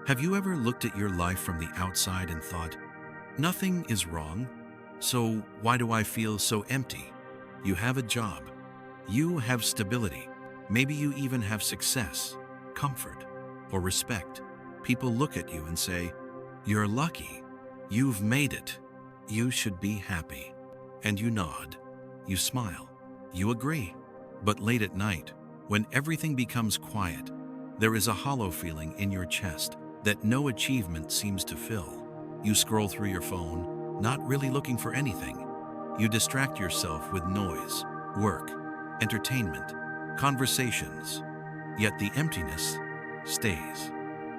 Have you ever looked at your life from the outside and thought, nothing is wrong, so why do I feel so empty? You have a job. You have stability. Maybe you even have success, comfort, or respect. People look at you and say, you're lucky. You've made it. You should be happy. And you nod. You smile. You agree. But late at night, when everything becomes quiet, there is a hollow feeling in your chest that no achievement seems to fill. You scroll through your phone, not really looking for anything. You distract yourself with noise, work, entertainment, conversations. Yet the emptiness stays.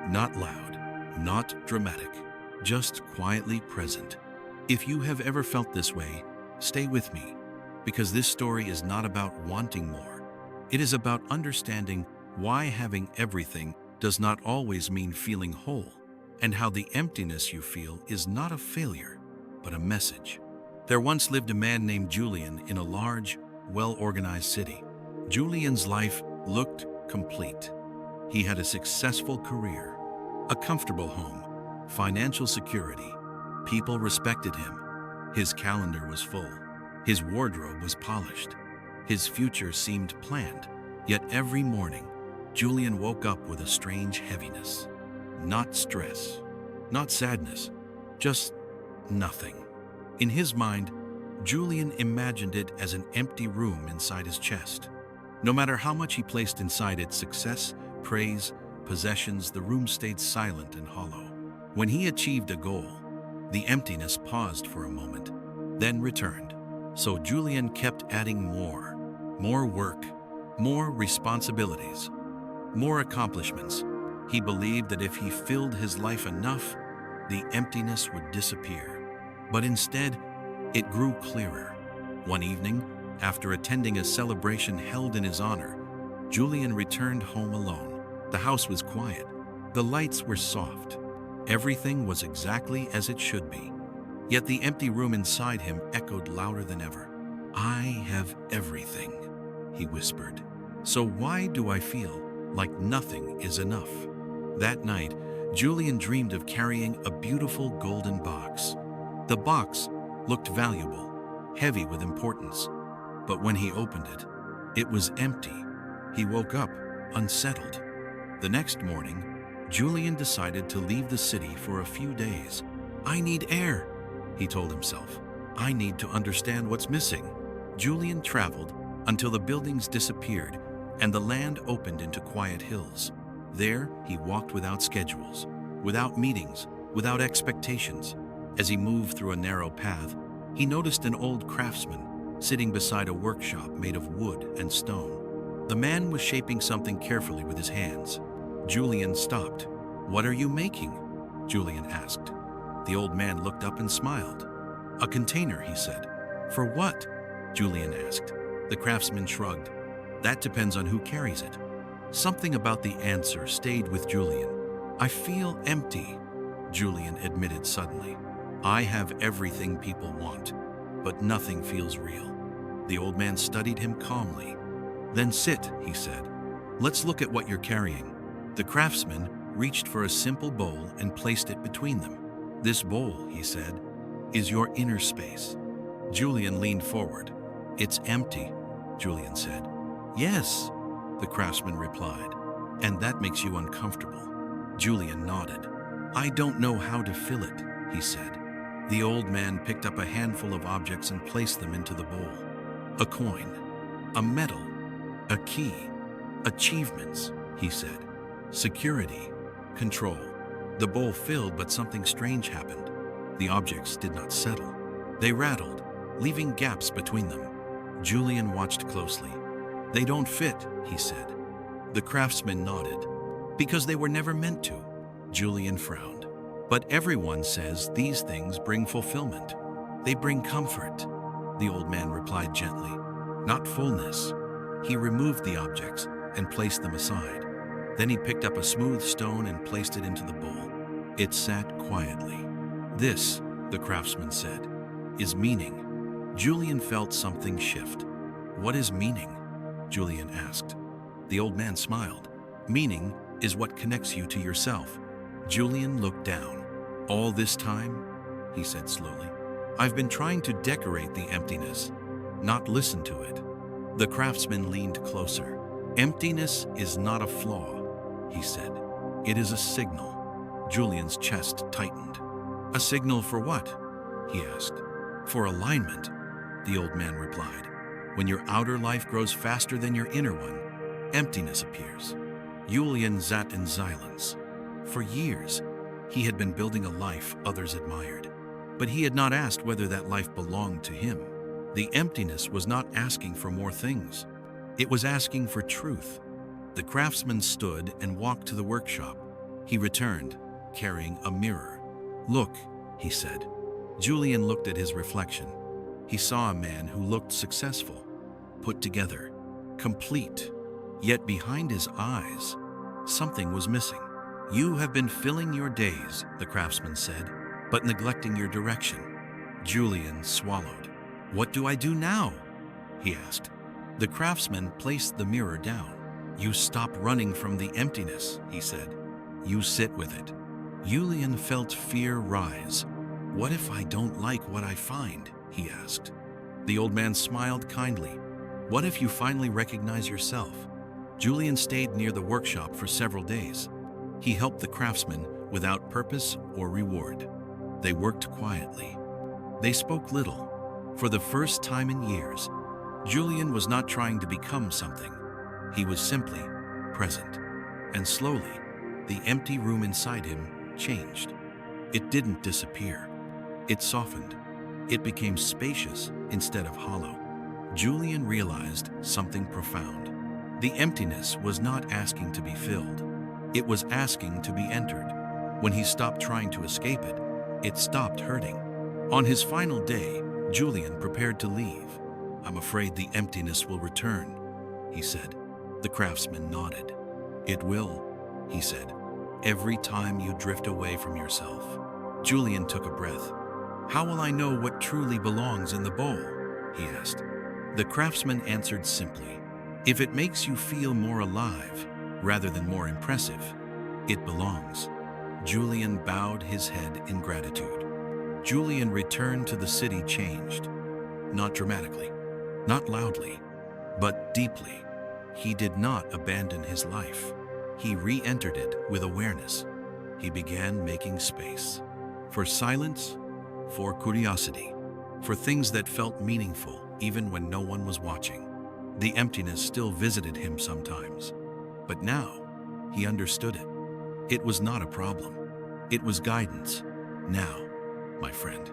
Not loud, not dramatic, just quietly present. If you have ever felt this way, stay with me, because this story is not about wanting more. It is about understanding why having everything does not always mean feeling whole, and how the emptiness you feel is not a failure, but a message. There once lived a man named Julian in a large, well-organized city. Julian's life looked complete. He had a successful career, a comfortable home, financial security. People respected him. His calendar was full. His wardrobe was polished. His future seemed planned. Yet every morning, Julian woke up with a strange heaviness. Not stress, not sadness, just nothing. In his mind, Julian imagined it as an empty room inside his chest. No matter how much he placed inside it, success, praise, possessions, the room stayed silent and hollow. When he achieved a goal, the emptiness paused for a moment, then returned. So Julian kept adding more work, more responsibilities, more accomplishments. He believed that if he filled his life enough, the emptiness would disappear. But instead, it grew clearer. One evening, after attending a celebration held in his honor, Julian returned home alone. The house was quiet. The lights were soft. Everything was exactly as it should be. Yet the empty room inside him echoed louder than ever. I have everything, he whispered. So why do I feel like nothing is enough? That night, Julian dreamed of carrying a beautiful golden box. The box looked valuable, heavy with importance. But when he opened it, it was empty. He woke up, unsettled. The next morning, Julian decided to leave the city for a few days. I need air, he told himself. I need to understand what's missing. Julian traveled until the buildings disappeared and the land opened into quiet hills. There, he walked without schedules, without meetings, without expectations. As he moved through a narrow path, he noticed an old craftsman sitting beside a workshop made of wood and stone. The man was shaping something carefully with his hands. Julian stopped. What are you making? Julian asked. The old man looked up and smiled. A container, he said. For what? Julian asked. The craftsman shrugged. That depends on who carries it. Something about the answer stayed with Julian. I feel empty, Julian admitted suddenly. I have everything people want, but nothing feels real. The old man studied him calmly. Then sit, he said. Let's look at what you're carrying. The craftsman reached for a simple bowl and placed it between them. This bowl, he said, is your inner space. Julian leaned forward. It's empty, Julian said. Yes, the craftsman replied. And that makes you uncomfortable. Julian nodded. I don't know how to fill it, he said. The old man picked up a handful of objects and placed them into the bowl. A coin, a medal, a key, achievements, he said. Security, control. The bowl filled, but something strange happened. The objects did not settle. They rattled, leaving gaps between them. Julian watched closely. They don't fit, he said. The craftsman nodded. Because they were never meant to. Julian frowned. But everyone says these things bring fulfillment. They bring comfort, the old man replied gently. Not fullness. He removed the objects and placed them aside. Then he picked up a smooth stone and placed it into the bowl. It sat quietly. This, the craftsman said, is meaning. Julian felt something shift. What is meaning? Julian asked. The old man smiled. Meaning is what connects you to yourself. Julian looked down. All this time, he said slowly, I've been trying to decorate the emptiness, not listen to it. The craftsman leaned closer. Emptiness is not a flaw, he said. It is a signal. Julian's chest tightened. A signal for what? He asked. For alignment, the old man replied. When your outer life grows faster than your inner one, emptiness appears. Julian sat in silence. For years, he had been building a life others admired, but he had not asked whether that life belonged to him. The emptiness was not asking for more things. It was asking for truth. The craftsman stood and walked to the workshop. He returned, carrying a mirror. Look, he said. Julian looked at his reflection. He saw a man who looked successful, put together, complete. Yet behind his eyes, something was missing. You have been filling your days, the craftsman said, but neglecting your direction. Julian swallowed. What do I do now? He asked. The craftsman placed the mirror down. You stop running from the emptiness, he said. You sit with it. Julian felt fear rise. What if I don't like what I find? He asked. The old man smiled kindly. What if you finally recognize yourself? Julian stayed near the workshop for several days. He helped the craftsman without purpose or reward. They worked quietly. They spoke little. For the first time in years, Julian was not trying to become something. He was simply present. And slowly, the empty room inside him changed. It didn't disappear. It softened. It became spacious instead of hollow. Julian realized something profound. The emptiness was not asking to be filled. It was asking to be entered. When he stopped trying to escape it, it stopped hurting. On his final day, Julian prepared to leave. I'm afraid the emptiness will return, he said. The craftsman nodded. It will, he said, every time you drift away from yourself. Julian took a breath. How will I know what truly belongs in the bowl? He asked. The craftsman answered simply. If it makes you feel more alive, rather than more impressive, it belongs. Julian bowed his head in gratitude. Julian returned to the city changed. Not dramatically, not loudly, but deeply. He did not abandon his life. He re-entered it with awareness. He began making space. For silence, for curiosity, for things that felt meaningful even when no one was watching. The emptiness still visited him sometimes, but now he understood it. It was not a problem. It was guidance. Now, my friend,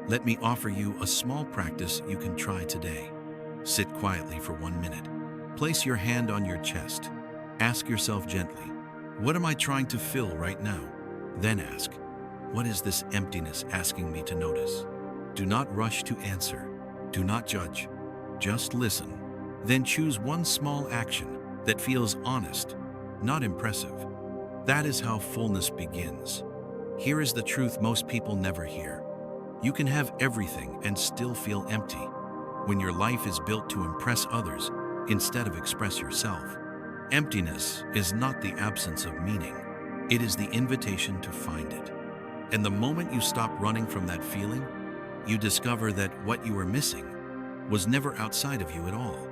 let me offer you a small practice you can try today. Sit quietly for 1 minute. Place your hand on your chest. Ask yourself gently, what am I trying to fill right now? Then ask, what is this emptiness asking me to notice? Do not rush to answer. Do not judge. Just listen. Then choose one small action that feels honest, not impressive. That is how fullness begins. Here is the truth most people never hear. You can have everything and still feel empty. When your life is built to impress others instead of express yourself, emptiness is not the absence of meaning. It is the invitation to find it. And the moment you stop running from that feeling, you discover that what you were missing was never outside of you at all.